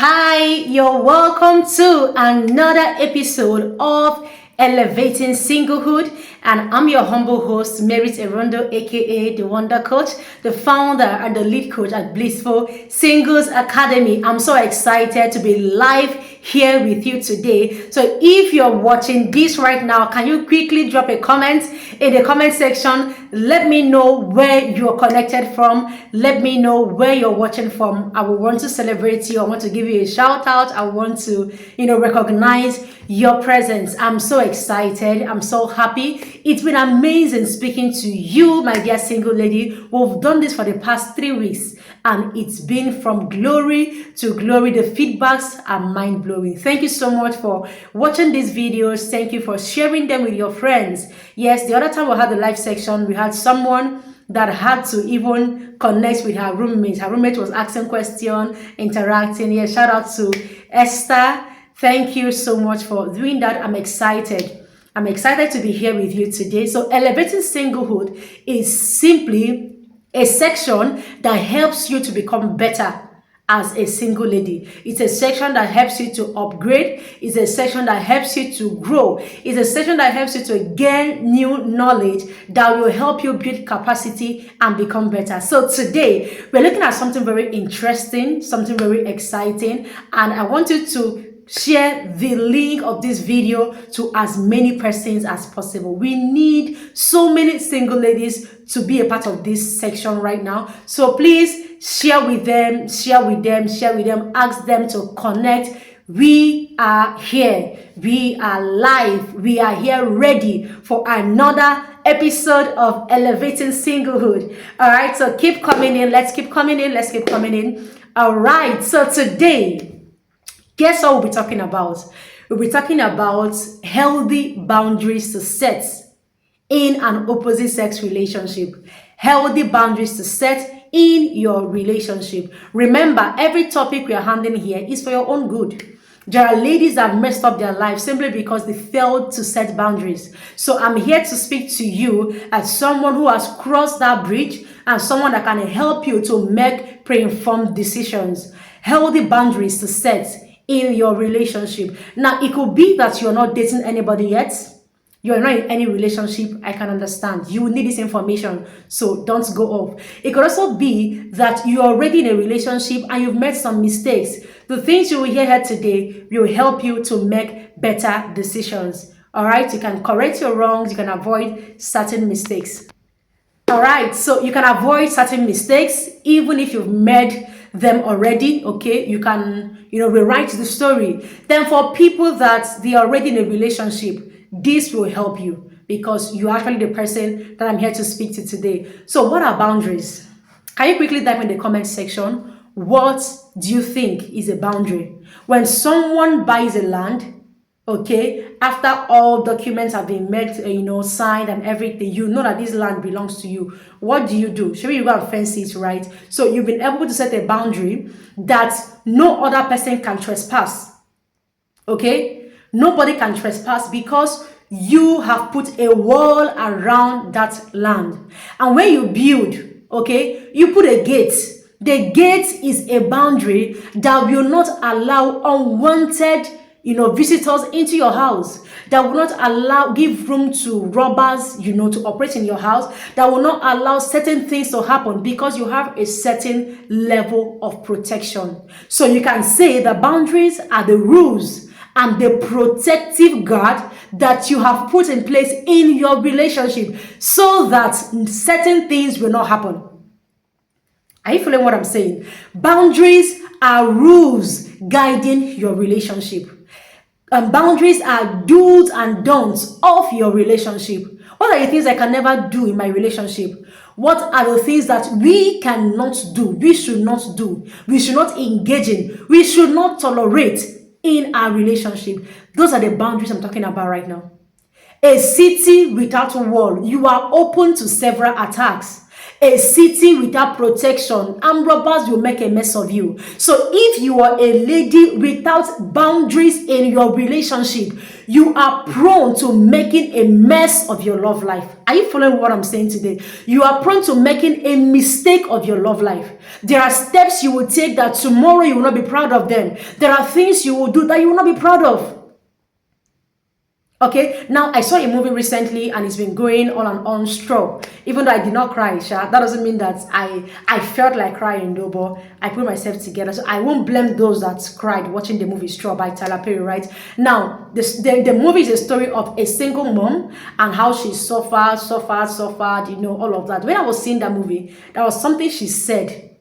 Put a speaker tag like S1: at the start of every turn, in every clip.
S1: Hi, you're welcome to another episode of Elevating Singlehood, and I'm your humble host, Merit Erondo, aka the Wonder Coach, the founder and the lead coach at Blissful Singles Academy. I'm so excited to be live here with you today. So if you're watching this right now, can you quickly drop a comment in the comment section? Let me know where you're connected from. Let me know where you're watching from. I will want to celebrate you. I want to give you a shout out. I want to, recognize your presence. I'm so excited. I'm so happy. It's been amazing speaking to you, my dear single lady. We've done this for the past 3 weeks, and it's been from glory to glory. The feedbacks are mind-blowing. Thank you so much for watching these videos. Thank you for sharing them with your friends. Yes, the other time we had the live section, we had someone that had to even connect with her roommate. Her roommate was asking questions, interacting. Yeah, shout out to Esther. Thank you so much for doing that. I'm excited. I'm excited to be here with you today. So Elevating Singlehood is simply a section that helps you to become better as a single lady. It's a section that helps you to upgrade. It's a section that helps you to grow. It's a section that helps you to gain new knowledge that will help you build capacity and become better. So today, we're looking at something very interesting, something very exciting, and I want you to share the link of this video to as many persons as possible. We need so many single ladies to be a part of this section right now. So please share with them, ask them to connect. We are here. We are live. We are here ready for another episode of Elevating Singlehood. All right, so keep coming in. Let's keep coming in. All right, so today, guess what we'll be talking about? We'll be talking about healthy boundaries to set in an opposite sex relationship. Healthy boundaries to set in your relationship. Remember, every topic we are handling here is for your own good. There are ladies that have messed up their lives simply because they failed to set boundaries. So I'm here to speak to you as someone who has crossed that bridge and someone that can help you to make pre-informed decisions. Healthy boundaries to set in your relationship. Now, it could be that you're not dating anybody yet. You're not in any relationship. I can understand. You will need this information, so don't go off. It could also be that you're already in a relationship and you've made some mistakes. The things you will hear here today will help you to make better decisions. All right? You can correct your wrongs. You can avoid certain mistakes. All right? So you can avoid certain mistakes even if you've made them already. Okay, you can rewrite the story. Then for people that they are already in a relationship, this will help you because you're actually the person that I'm here to speak to today. So what are boundaries? Can you quickly type in the comment section, what do you think is a boundary? When someone buys a land, okay, after all documents have been made, signed and everything, you know that this land belongs to you. What do? Should you go and fence it, right? So you've been able to set a boundary that no other person can trespass. Okay? Nobody can trespass because you have put a wall around that land. And when you build, okay, you put a gate. The gate is a boundary that will not allow unwanted visitors into your house, that will not give room to robbers, to operate in your house, that will not allow certain things to happen because you have a certain level of protection. So you can say the boundaries are the rules and the protective guard that you have put in place in your relationship so that certain things will not happen. Are you feeling what I'm saying? Boundaries are rules guiding your relationship. And boundaries are do's and don'ts of your relationship. What are the things I can never do in my relationship? What are the things that we cannot do? We should not do. We should not engage in. We should not tolerate in our relationship. Those are the boundaries I'm talking about right now. A city without a wall, you are open to several attacks. a city without protection, armed robbers will make a mess of you. So if you are a lady without boundaries in your relationship, you are prone to making a mess of your love life. Are you following what I'm saying today? You are prone to making a mistake of your love life. There are steps you will take that tomorrow you will not be proud of them. There are things you will do that you will not be proud of. Okay, now I saw a movie recently and it's been going on and on strong. Even though I did not cry, that doesn't mean that I felt like crying though, but I put myself together. So I won't blame those that cried watching the movie Straw by Tyler Perry, right? Now, the movie is a story of a single mom and how she suffered, all of that. When I was seeing that movie, there was something she said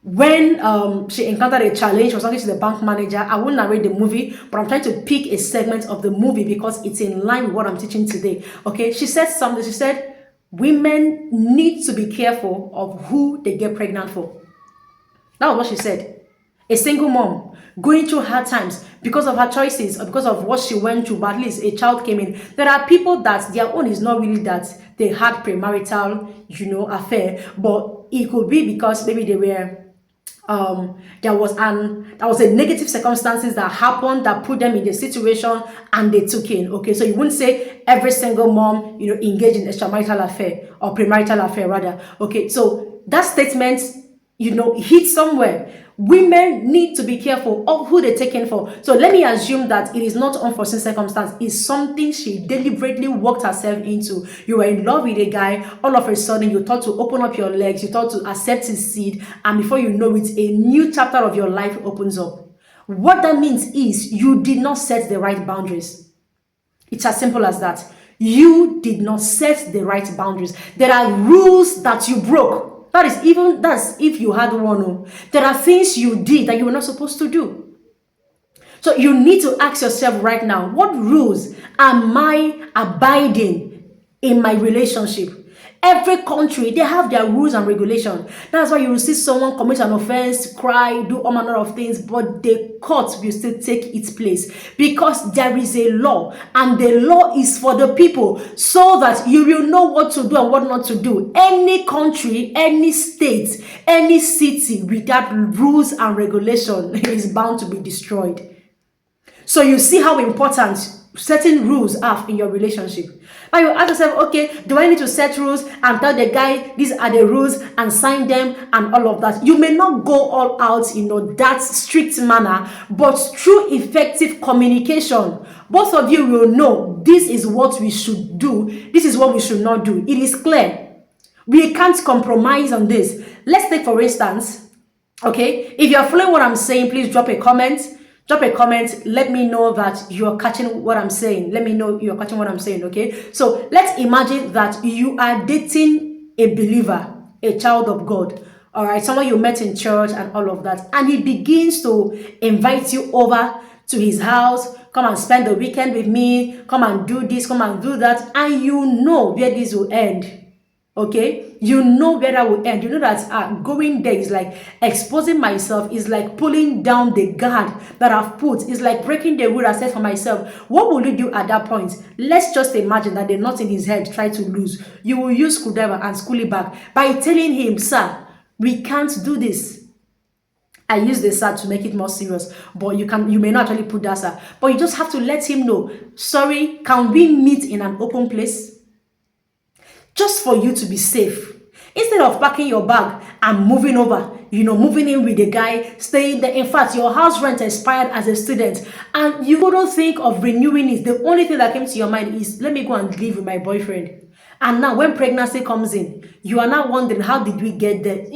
S1: when she encountered a challenge. She was talking to the bank manager. I won't narrate the movie, but I'm trying to pick a segment of the movie because it's in line with what I'm teaching today. Okay, she said something. She said, women need to be careful of who they get pregnant for. That was what she said. A single mom going through hard times because of her choices or because of what she went through, but at least a child came in. There are people that their own is not really that they had premarital, affair, but it could be because maybe they were there was a negative circumstances that happened that put them in the situation and they took in. Okay, so you wouldn't say every single mom engaged in extramarital affair or premarital affair rather. Okay, so that statement hit somewhere. Women need to be careful of who they take in for. So let me assume that it is not unforeseen circumstance. It's something she deliberately worked herself into. You were in love with a guy. All of a sudden, you thought to open up your legs. You thought to accept his seed. And before you know it, a new chapter of your life opens up. What that means is you did not set the right boundaries. It's as simple as that. You did not set the right boundaries. There are rules that you broke. That's if you had one. There are things you did that you were not supposed to do. So you need to ask yourself right now, what rules am I abiding in my relationship? Every country, they have their rules and regulations. That's why you will see someone commit an offense, cry, do all manner of things, but the court will still take its place because there is a law, and the law is for the people so that you will know what to do and what not to do. Any country, any state, any city without rules and regulation is bound to be destroyed. So you see how important certain rules are in your relationship. Now you ask yourself, okay, do I need to set rules and tell the guy these are the rules and sign them and all of that? You may not go all out in that strict manner, but through effective communication, both of you will know this is what we should do, this is what we should not do. It is clear. We can't compromise on this. Let's take for instance, okay, if you're following what I'm saying, please drop a comment. Let me know that you're catching what I'm saying. Let me know you're catching what I'm saying, okay? So let's imagine that you are dating a believer, a child of God, all right? Someone you met in church and all of that. And he begins to invite you over to his house. Come and spend the weekend with me. Come and do this, come and do that. And you know where this will end. Okay, you know where that will end. You know that going there is like exposing myself, is like pulling down the guard that I've put. It's like breaking the rule I set for myself. What will you do at that point? Let's just imagine that the knot in his head try to lose. You will use screwdriver and school it back by telling him, sir, we can't do this. I use the sir to make it more serious, but you may not actually put that sir, but you just have to let him know, sorry, can we meet in an open place? Just for you to be safe. Instead of packing your bag and moving over, moving in with the guy, staying there. In fact, your house rent expired as a student and you couldn't think of renewing it. The only thing that came to your mind is, let me go and live with my boyfriend. And now when pregnancy comes in, you are now wondering, how did we get there?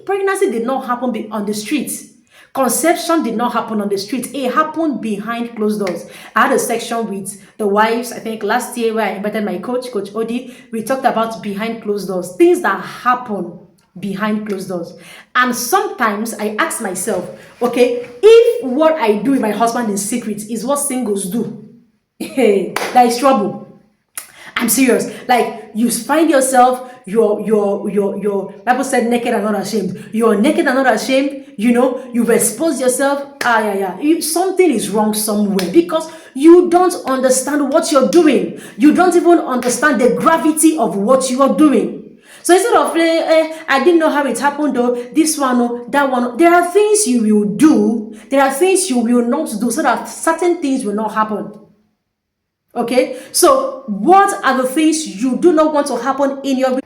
S1: Pregnancy did not happen on the streets. Conception did not happen on the street. It happened behind closed doors. I had a section with the wives, I think last year, where I invited my coach Odi. We talked about behind closed doors, things that happen behind closed doors. And sometimes I ask myself, okay, if what I do with my husband in secret is what singles do, that is trouble. I'm serious. Like, you find yourself, you're Bible said naked and not ashamed. You're naked and not ashamed. You've exposed yourself. Something is wrong somewhere because you don't understand what you're doing. You don't even understand the gravity of what you are doing. So instead of I didn't know how it happened though, this one or that one, there are things you will do, there are things you will not do so that certain things will not happen. Okay, so what are the things you do not want to happen in your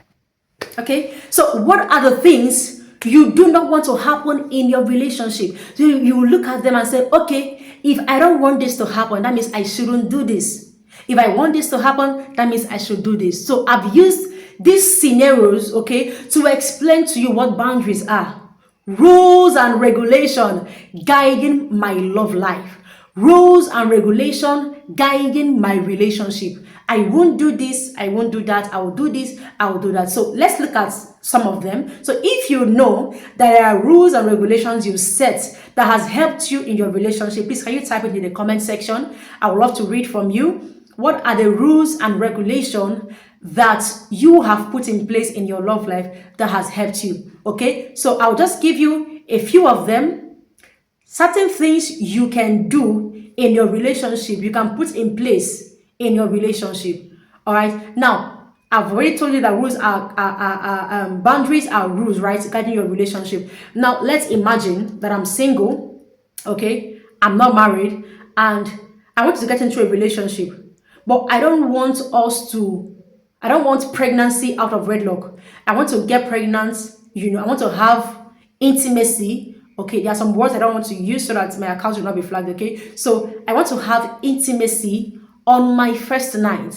S1: okay? So what are the things you do not want to happen in your relationship? So you look at them and say, okay, if I don't want this to happen, that means I shouldn't do this. If I want this to happen, that means I should do this. So I've used these scenarios, okay, to explain to you what boundaries are. Rules and regulation guiding my love life. Rules and regulation guiding my relationship. I won't do this, I won't do that, I will do this, I will do that. So let's look at some of them. So if you know that there are rules and regulations you set that has helped you in your relationship, please can you type it in the comment section? I would love to read from you. What are the rules and regulations that you have put in place in your love life that has helped you? Okay, so I'll just give you a few of them. Certain things you can do in your relationship, you can put in place in your relationship. All right. Now, I've already told you that rules are boundaries are rules, right, guiding your relationship. Now, let's imagine that I'm single. Okay, I'm not married, and I want to get into a relationship, but I don't want pregnancy out of wedlock. I want to get pregnant. I want to have intimacy. Okay, there are some words I don't want to use so that my account will not be flagged. Okay, so I want to have intimacy on my first night.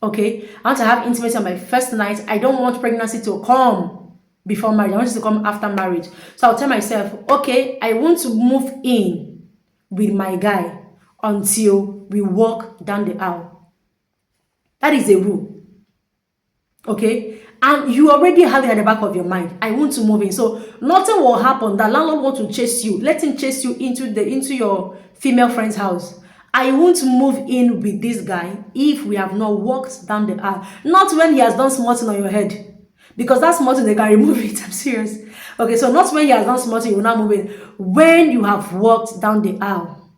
S1: Okay, I want to have intimacy on my first night. I don't want pregnancy to come before marriage. I want it to come after marriage. So I'll tell myself, okay, I want to move in with my guy until we walk down the aisle. That is a rule. Okay, and you already have it at the back of your mind. I want to move in, so nothing will happen. The landlord wants to chase you. Let him chase you into your female friend's house. I want to move in with this guy if we have not walked down the aisle. Not when he has done something on your head, because that's something they can remove it. I'm serious. Okay, so not when he has done something you will not move in. When you have walked down the aisle,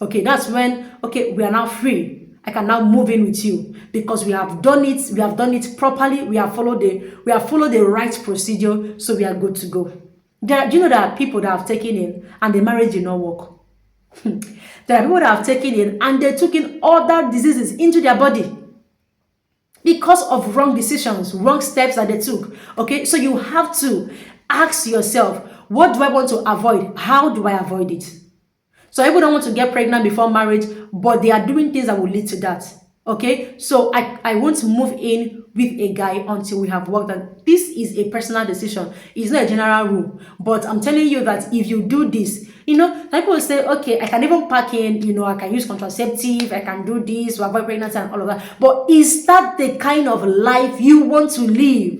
S1: okay, that's when we are now free. I can now move in with you because we have done it. We have done it properly. We have followed the right procedure, so we are good to go. Do you know there are people that have taken in and the marriage did not work? There are people that have taken in and they took in other diseases into their body because of wrong decisions, wrong steps that they took. Okay, so you have to ask yourself, what do I want to avoid? How do I avoid it? So people don't want to get pregnant before marriage, but they are doing things that will lead to that. Okay, so I want to move in with a guy until we have worked on. This is a personal decision. It's not a general rule, but I'm telling you that if you do this, people will say, okay, I can even pack in, I can use contraceptive, I can do this to avoid pregnancy and all of that. But is that the kind of life you want to live?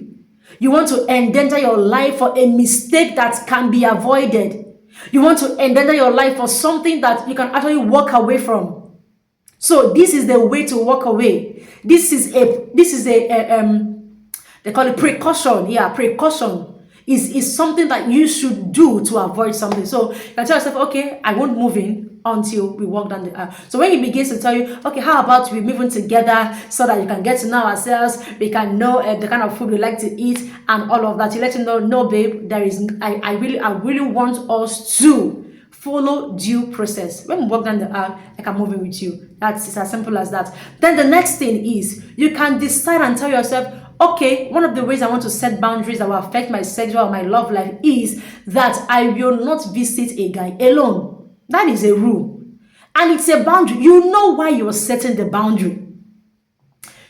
S1: You want to endanger your life for a mistake that can be avoided? You want to endanger your life for something that you can actually walk away from? So this is the way to walk away. This is a they call it precaution. Yeah, precaution is something that you should do to avoid something. So you can tell yourself, okay, I won't move in until we walk down the aisle. So when he begins to tell you, okay, how about we move in together so that you can get to know ourselves, we can know the kind of food we like to eat and all of that. You let him know, no, babe, I really want us to follow due process. When we walk down the aisle, I can move in with you. It's as simple as that. Then the next thing is you can decide and tell yourself, okay, one of the ways I want to set boundaries that will affect my sexual or my love life is that I will not visit a guy alone. That is a rule. And it's a boundary. You know why you're setting the boundary.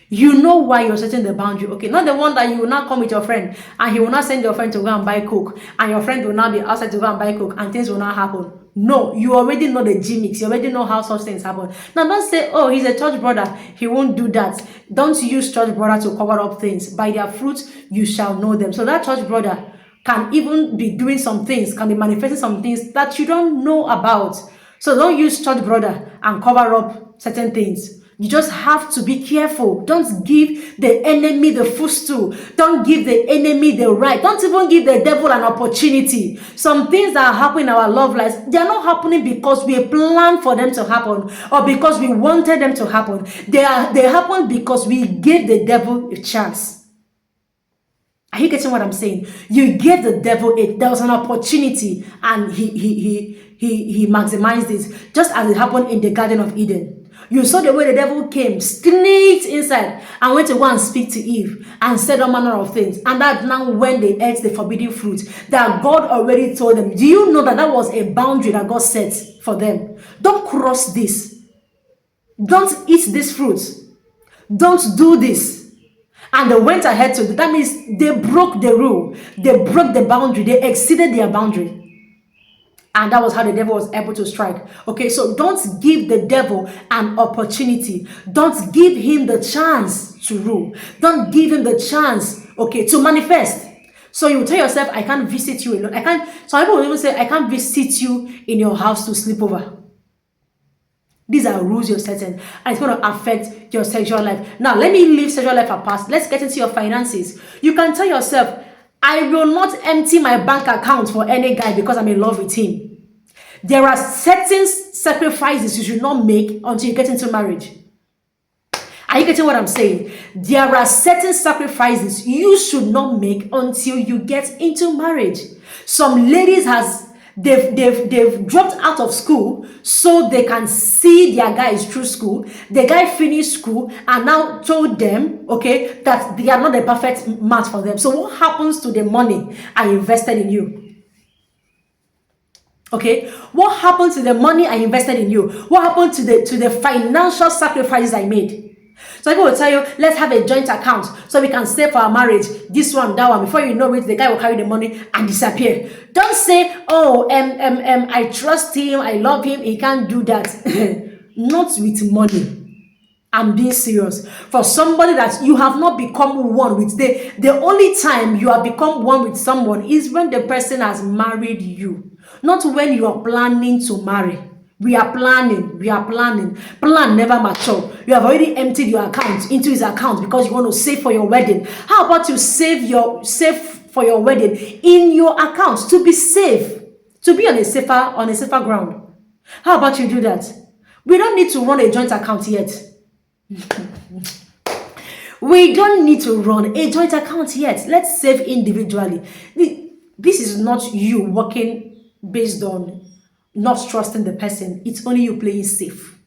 S1: You know why you're setting the boundary. Okay, not the one that you will not come with your friend and he will not send your friend to go and buy coke and your friend will not be outside to go and buy coke and things will not happen. No, you already know the gimmicks. You already know how such things happen. Now, don't say, oh, he's a church brother, he won't do that. Don't use church brother to cover up things. By their fruits, you shall know them. So that church brother can even be doing some things, can be manifesting some things that you don't know about. So don't use church brother and cover up certain things. You just have to be careful. Don't give the enemy the footstool. Don't give the enemy the right. Don't even give the devil an opportunity. Some things that happen in our love lives, they are not happening because we planned for them to happen or because we wanted them to happen. They happen because we gave the devil a chance. Are you getting what I'm saying? You gave the devil there was an opportunity, and he maximized it, just as it happened in the Garden of Eden. You saw the way the devil came, sneaked inside, and went to go and speak to Eve and said all manner of things. And that now when they ate the forbidden fruit, that God already told them. Do you know that that was a boundary that God set for them? Don't cross this. Don't eat this fruit. Don't do this. And they went ahead to do that. Means they broke the rule. They broke the boundary. They exceeded their boundary. And that was how the devil was able to strike. Okay, so don't give the devil an opportunity. Don't give him the chance to rule. Don't give him the chance, okay, to manifest. So you tell yourself, I can't visit you alone. I can't. Some people will even say, I can't visit you in your house to sleep over. These are rules you're setting, and it's going to affect your sexual life. Now, let me leave sexual life apart. Let's get into your finances. You can tell yourself, I will not empty my bank account for any guy because I'm in love with him. There are certain sacrifices you should not make until you get into marriage. Are you getting what I'm saying? There are certain sacrifices you should not make until you get into marriage. Some ladies they've dropped out of school so they can see their guys through school. The guy finished school and now told them, okay, that they are not the perfect match for them. So what happens to the money I invested in you? Okay, what happened to the money I invested in you? What happened to the financial sacrifices I made? So people will tell you, let's have a joint account so we can save for our marriage. This one, that one. Before you know it, the guy will carry the money and disappear. Don't say, oh, I trust him, I love him, he can't do that. Not with money. I'm being serious. For somebody that you have not become one with, the only time you have become one with someone is when the person has married you. Not when you are planning to marry. We are planning. Plan never mature. You have already emptied your account into his account because you want to save for your wedding. How about you save for your wedding in your account to be safe, to be on a safer ground? How about you do that? We don't need to run a joint account yet. We don't need to run a joint account yet. Let's save individually. This is not you working based on not trusting the person. It's only you playing safe.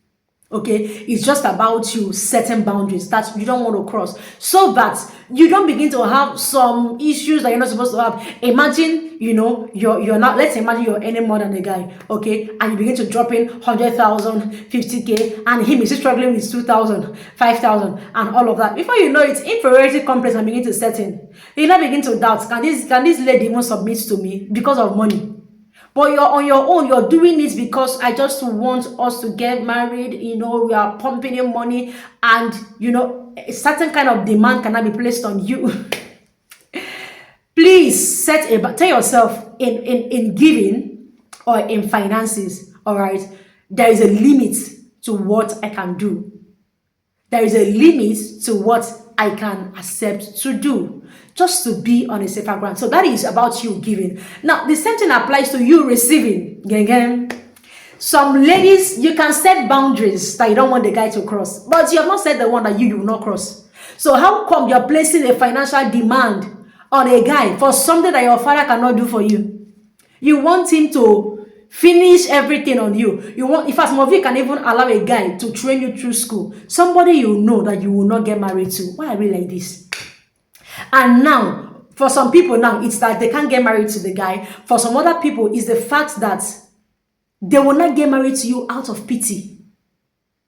S1: Okay, it's just about you setting boundaries that you don't want to cross, so that you don't begin to have some issues that you're not supposed to have. Imagine, you're not, let's imagine you're earning more than the guy, okay, and you begin to drop in 100,000, 50K, and him is struggling with 2,000, 5,000, and all of that. Before you know it, inferiority complex and begin to set in. You now begin to doubt, can this lady even submit to me because of money? But you're on your own. You're doing it because I just want us to get married. We are pumping in money, and a certain kind of demand cannot be placed on you. Please tell yourself in giving or in finances. All right, there is a limit to what I can do. There is a limit to what I can accept to do, just to be on a safer ground. So that is about you giving. Now, the same thing applies to you receiving. Again, some ladies, you can set boundaries that you don't want the guy to cross, but you have not set the one that you will not cross. So how come you're placing a financial demand on a guy for something that your father cannot do for you? You want him to finish everything on you. In fact, some of you can even allow a guy to train you through school. Somebody you know that you will not get married to. Why are we like this? And now, for some people now, it's that they can't get married to the guy. For some other people, it's the fact that they will not get married to you out of pity.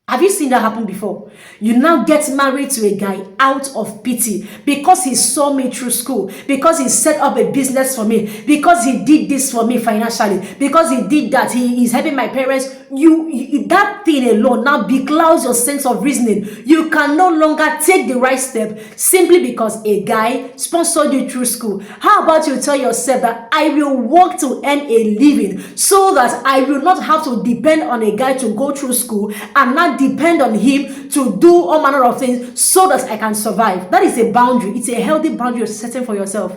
S1: Have you seen that happen before? You now get married to a guy out of pity because he saw me through school, because he set up a business for me, because he did this for me financially, because he did that, he is helping my parents. That thing alone now beclouds your sense of reasoning. You can no longer take the right step simply because a guy sponsored you through school. How about you tell yourself that I will work to earn a living so that I will not have to depend on a guy to go through school and not depend on him to do all manner of things so that I can survive. That is a boundary. It's a healthy boundary you're setting for yourself.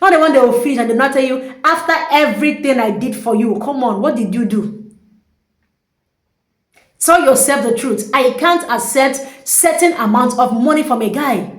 S1: Not the one they will finish and they'll not tell you, after everything I did for you, come on, what did you do? Tell yourself the truth. I can't accept certain amount of money from a guy.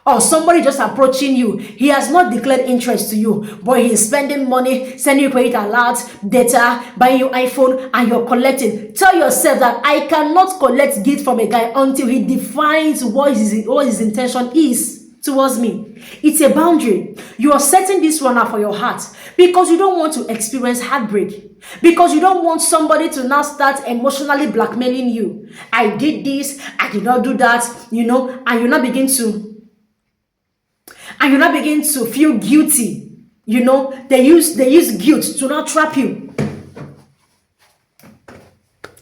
S1: or somebody just approaching you. He has not declared interest to you, but he is spending money, sending you credit alerts, data, buying you iPhone, and you're collecting. Tell yourself that I cannot collect gift from a guy until he defines what his intention is towards me. It's a boundary. You are setting this one up for your heart because you don't want to experience heartbreak, because you don't want somebody to now start emotionally blackmailing you. I did this, I did not do that, and you now begin to feel guilty. They use guilt to not trap you.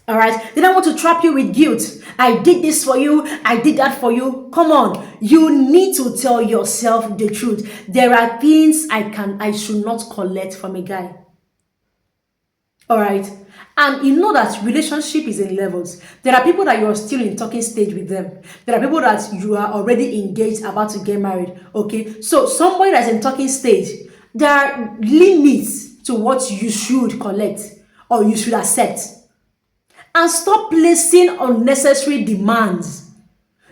S1: All right, they don't want to trap you with guilt. I did this for you, I did that for you. Come on, you need to tell yourself the truth. There are things I should not collect from a guy. All right, and you know that relationship is in levels. There are people that you are still in talking stage with them. There are people that you are already engaged, about to get married. Okay, so somebody that's in talking stage, there are limits to what you should collect or you should accept. And stop placing unnecessary demands.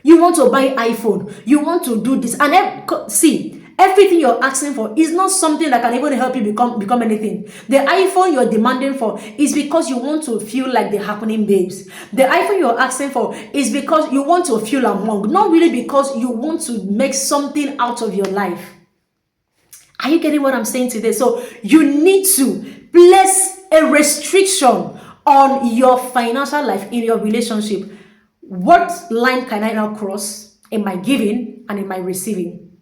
S1: You want to buy iPhone, you want to do this, and see, everything you're asking for is not something that can even help you become anything. The iPhone you're demanding for is because you want to feel like the happening babes. The iPhone you're asking for is because you want to feel among, not really because you want to make something out of your life. Are you getting what I'm saying today? So you need to place a restriction on your financial life in your relationship. What line can I now cross in my giving and in my receiving?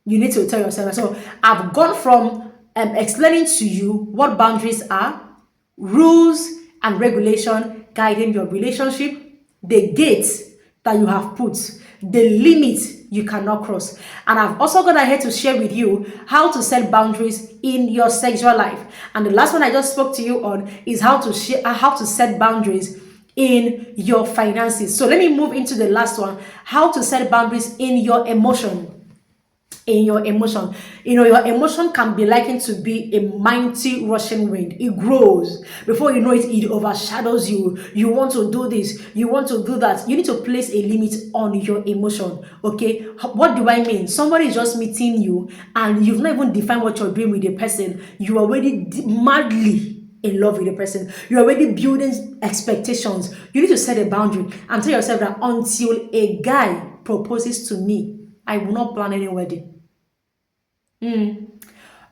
S1: You need to tell yourself. So I've gone from explaining to you what boundaries are, rules and regulation guiding your relationship, the gates that you have put, the limits you cannot cross. And I've also gone ahead to share with you how to set boundaries in your sexual life. And the last one I just spoke to you on is how to set boundaries in your finances. So let me move into the last one, how to set boundaries in your emotion. Your emotion can be likened to be a mighty rushing wind. It grows. Before you know it, it overshadows you. You want to do this, you want to do that. You need to place a limit on your emotion. Okay, what do I mean? Somebody is just meeting you and you've not even defined what you're doing with the person. You are already madly in love with the person. You're already building expectations. You need to set a boundary and tell yourself that until a guy proposes to me, I will not plan any wedding.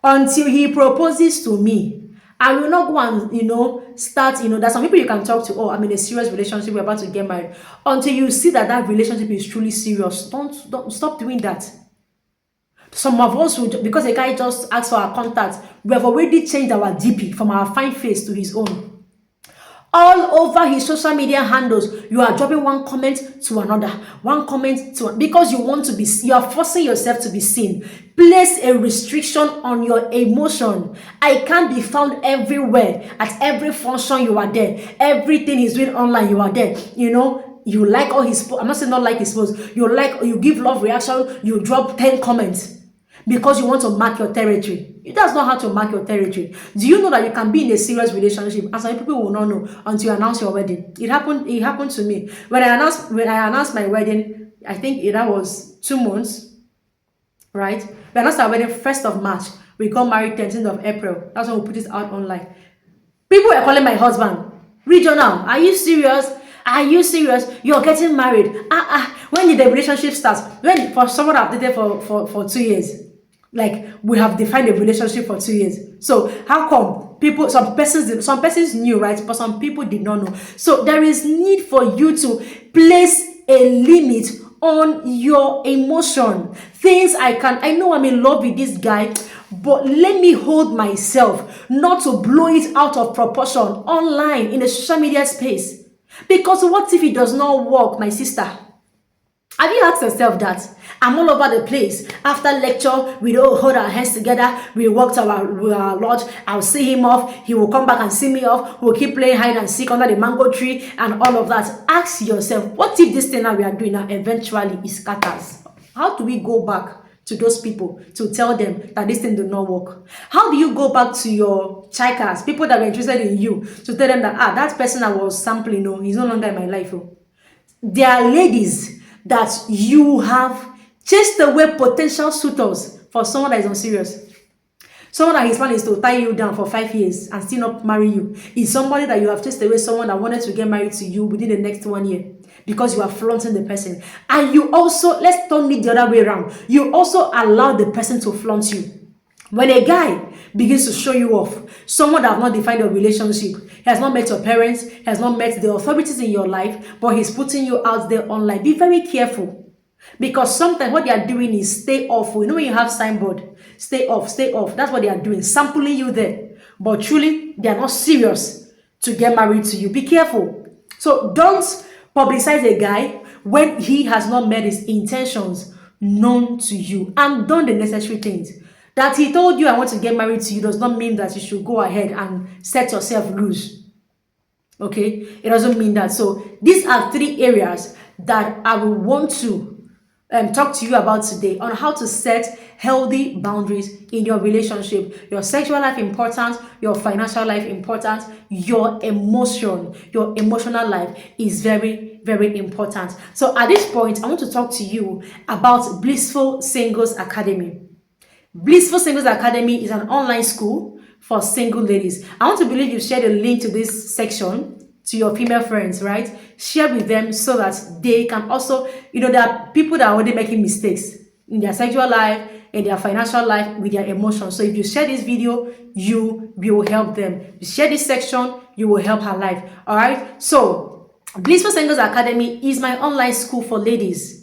S1: Until he proposes to me, I will not go and start. There's some people you can talk to. Oh, I'm in a serious relationship, we're about to get married. Until you see that relationship is truly serious, don't stop doing that. Some of us would, because a guy just asked for our contact, we have already changed our DP from our fine face to his own. All over his social media handles, you are dropping one comment to another, because you are forcing yourself to be seen. Place a restriction on your emotion. I can't be found everywhere. At every function, you are there. Everything he's doing online, you are there. You like all his posts. I'm not saying not like his posts. You give love reaction, you drop 10 comments. Because you want to mark your territory. That's not how to mark your territory. Do you know that you can be in a serious relationship and some people will not know until you announce your wedding? It happened to me. When I announced my wedding, I think that was 2 months, right? We announced our wedding 1st of March. We got married 13th of April. That's when we put it out online. People were calling my husband, Regional, are you serious? Are you serious? You're getting married. When did the relationship start? When for someone I've dated for 2 years. Like, we have defined a relationship for 2 years. So how come some persons knew, right? But some people did not know. So there is need for you to place a limit on your emotion. I know I'm in love with this guy, but let me hold myself not to blow it out of proportion online in the social media space. Because what if it does not work, my sister? Have you asked yourself that? I'm all over the place. After lecture, we don't hold our hands together. We walk to our lodge. I'll see him off. He will come back and see me off. We'll keep playing hide and seek under the mango tree and all of that. Ask yourself, what if this thing that we are doing now eventually is scatters? How do we go back to those people to tell them that this thing did not work? How do you go back to your chikers, people that were interested in you, to tell them that that person I was sampling, he's no longer in my life? There are ladies that you have Chase away potential suitors for someone that is unserious. Someone that his plan is to tie you down for 5 years and still not marry you is somebody that you have chased away, someone that wanted to get married to you within the next 1 year because you are flaunting the person. And you also, let's turn it the other way around, you also allow the person to flaunt you. When a guy begins to show you off, someone that has not defined your relationship, he has not met your parents, he has not met the authorities in your life, but he's putting you out there online, be very careful. Because sometimes what they are doing is stay off. You know when you have signboard, stay off, stay off. That's what they are doing, sampling you there. But truly, they are not serious to get married to you. Be careful. So don't publicize a guy when he has not made his intentions known to you and done the necessary things. That he told you I want to get married to you does not mean that you should go ahead and set yourself loose. Okay? It doesn't mean that. So these are 3 areas that I will want to talk to you about today on how to set healthy boundaries in your relationship. Your sexual life important, your financial life important, your emotional life is very, very important. So at this point, I want to talk to you about Blissful Singles Academy. Blissful Singles Academy is an online school for single ladies. I want to believe you shared a link to this section to your female friends, right? Share with them so that they can also, there are people that are already making mistakes in their sexual life, in their financial life, with their emotions. So if you share this video, you will help them. If you share this section, you will help her life. All right. So Blissful Singles Academy is my online school for ladies.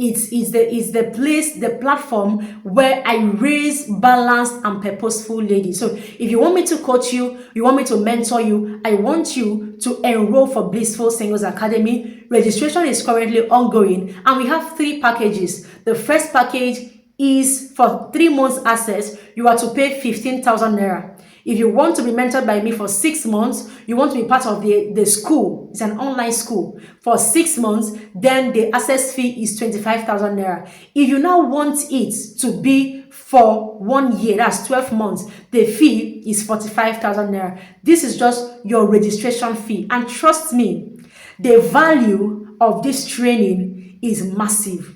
S1: It's the place, the platform where I raise balanced and purposeful ladies. So if you want me to coach you, you want me to mentor you, I want you to enroll for Blissful Singles Academy. Registration is currently ongoing and we have 3 packages. The first package is for 3 months access. You are to pay 15,000 naira. If you want to be mentored by me for 6 months, you want to be part of the school, it's an online school, for 6 months, then the access fee is 25,000 naira. If you now want it to be for 1 year, that's 12 months, the fee is 45,000 naira. This is just your registration fee. And trust me, the value of this training is massive.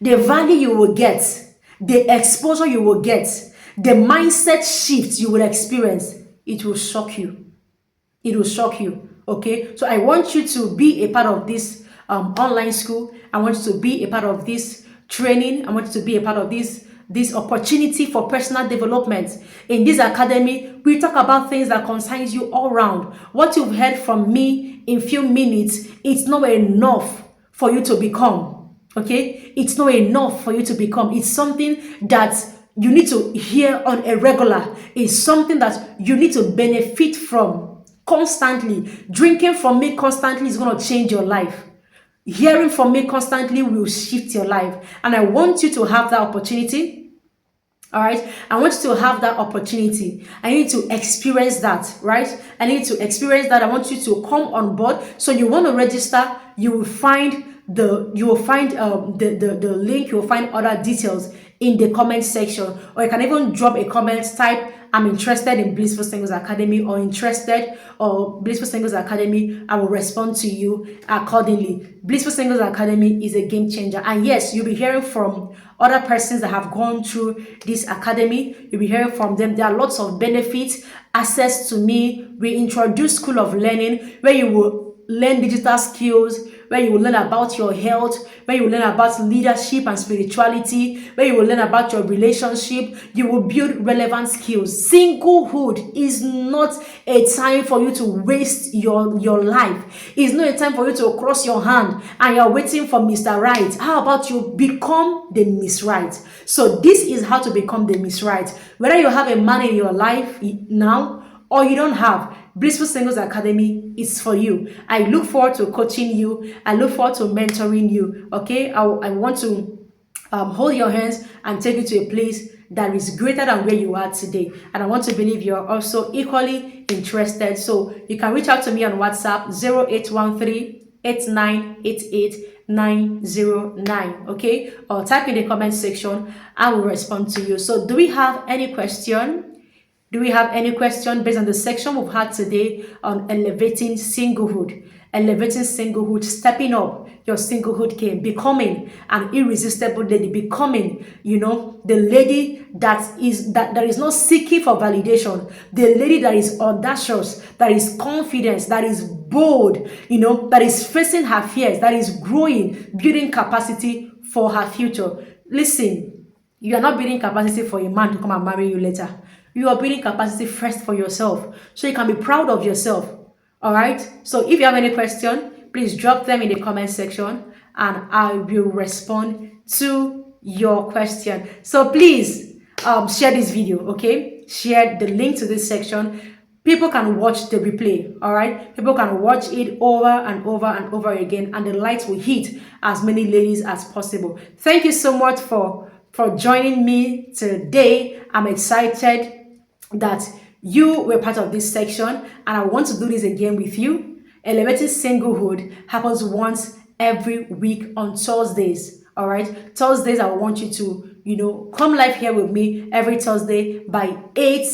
S1: The value you will get, the exposure you will get, the mindset shift you will experience, it will shock you. It will shock you. Okay? So I want you to be a part of this online school. I want you to be a part of this training. I want you to be a part of this opportunity for personal development. In this academy, we talk about things that concerns you all around. What you've heard from me in few minutes, it's not enough for you to become. Okay? It's not enough for you to become. It's something that you need to hear on a regular. It's something that you need to benefit from constantly. Drinking from me constantly is going to change your life. Hearing from me constantly will shift your life. And I want you to have that opportunity. All right. I want you to have that opportunity. I need to experience that, right? I need to experience that. I want you to come on board. So you want to register, you will find the link, you will find other details in the comment section, or you can even drop a comment, type I'm interested in Blissful Singles Academy, or interested or Blissful Singles Academy. I will respond to you accordingly. Blissful Singles Academy is a game changer. And yes, you'll be hearing from other persons that have gone through this academy. You'll be hearing from them. There are lots of benefits, access to me. We introduce School of Learning, where you will learn digital skills, where you will learn about your health, where you will learn about leadership and spirituality, where you will learn about your relationship. You will build relevant skills. Singlehood is not a time for you to waste your life. It's not a time for you to cross your hand and you're waiting for Mr. Right. How about you become the Miss Right? So this is how to become the Miss Right. Whether you have a man in your life now or you don't have, Blissful Singles Academy is for you. I look forward to coaching you. I look forward to mentoring you. Okay, I want to hold your hands and take you to a place that is greater than where you are today. And I want to believe you're also equally interested. So you can reach out to me on WhatsApp 0813-8988-909. Okay, or type in the comment section. I will respond to you. So do we have any question? Do we have any question based on the section we've had today on elevating singlehood? Elevating singlehood, stepping up your singlehood game, becoming an irresistible lady, becoming, the lady that is not seeking for validation, the lady that is audacious, that is confident, that is bold, that is facing her fears, that is growing, building capacity for her future. Listen, you are not building capacity for a man to come and marry you later. You are building capacity first for yourself, so you can be proud of yourself. All right. So if you have any question, please drop them in the comment section, and I will respond to your question. So please share this video. Okay, share the link to this section. People can watch the replay. All right, people can watch it over and over and over again, and the light will hit as many ladies as possible. Thank you so much for joining me today. I'm excited that you were part of this section, and I want to do this again with you. Elevating singlehood happens once every week on Thursdays. All right, Thursdays, I want you to come live here with me every Thursday by 8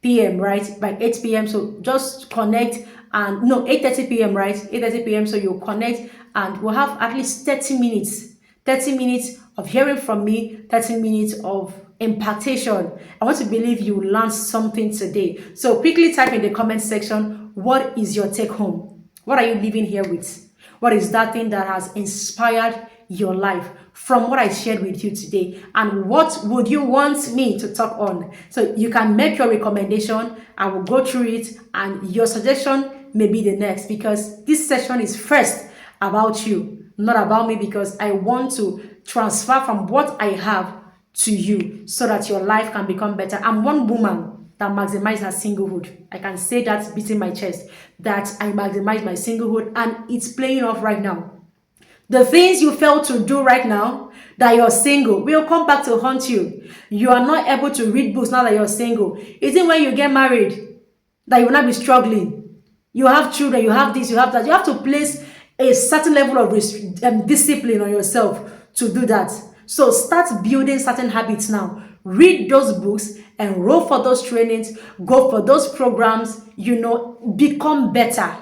S1: p.m. right, by 8 p.m. So just connect, and no, 8:30 p.m. right, 8:30 p.m. So you'll connect, and we'll have at least 30 minutes of hearing from me, 30 minutes of impartation. I want to believe you learned something today. So quickly type in the comment section, what is your take home? What are you living here with? What is that thing that has inspired your life from what I shared with you today? And what would you want me to talk on? So you can make your recommendation. I will go through it, and your suggestion may be the next, because this session is first about you, not about me, because I want to transfer from what I have to you so that your life can become better. I'm one woman that maximizes her singlehood. I can say that beating my chest, that I maximize my singlehood, and it's playing off right now. The things you failed to do right now that you're single will come back to haunt you. You are not able to read books now that you're single. Is it when you get married that you will not be struggling? You have children, you have this, you have that. You have to place a certain level of discipline on yourself to do that. So start building certain habits now. Read those books, enroll for those trainings, go for those programs, become better,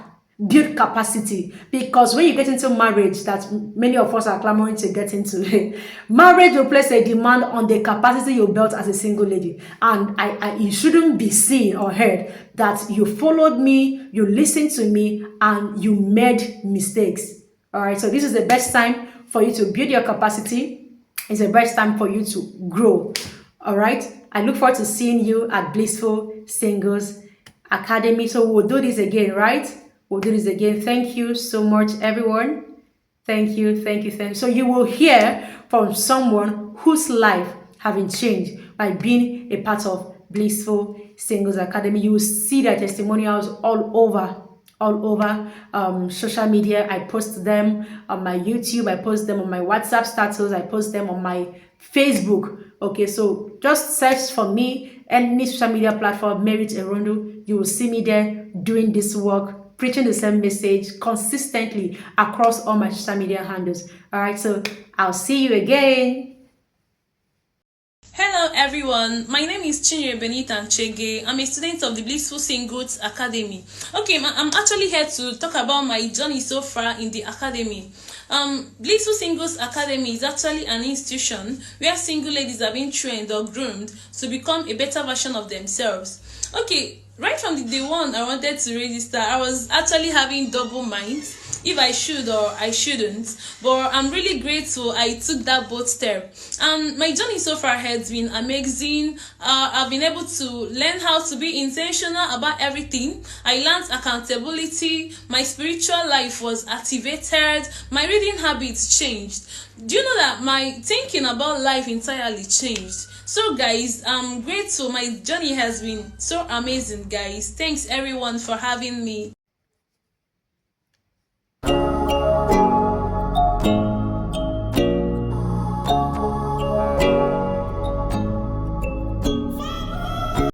S1: build capacity. Because when you get into marriage, that many of us are clamoring to get into, marriage will place a demand on the capacity you built as a single lady. And you shouldn't be seen or heard that you followed me, you listened to me, and you made mistakes. All right, so this is the best time for you to build your capacity. It's the best time for you to grow. All right. I look forward to seeing you at Blissful Singles Academy. So we'll do this again, right? We'll do this again. Thank you so much, everyone. Thank you. So you will hear from someone whose life has been changed by being a part of Blissful Singles Academy. You will see their testimonials all over social media. I post them on my YouTube, I post them on my WhatsApp status, I post them on my Facebook. Okay, so just search for me, any social media platform, Merit Erondo. You will see me there doing this work, preaching the same message consistently across all my social media handles. All right, so I'll see you again.
S2: Hello everyone, my name is Chinyere Benita Chege. I'm a student of the Blissful Singles Academy. Okay, I'm actually here to talk about my journey so far in the academy. Blissful Singles Academy is actually an institution where single ladies are being trained or groomed to become a better version of themselves. Okay, right from the day one I wanted to register, I was actually having double minds if I should or I shouldn't, but I'm really grateful I took that bold step. And my journey so far has been amazing. I've been able to learn how to be intentional about everything. I learned accountability, my spiritual life was activated, my reading habits changed. Do you know that my thinking about life entirely changed? So guys, I'm grateful. My journey has been so amazing, guys. Thanks everyone for having me.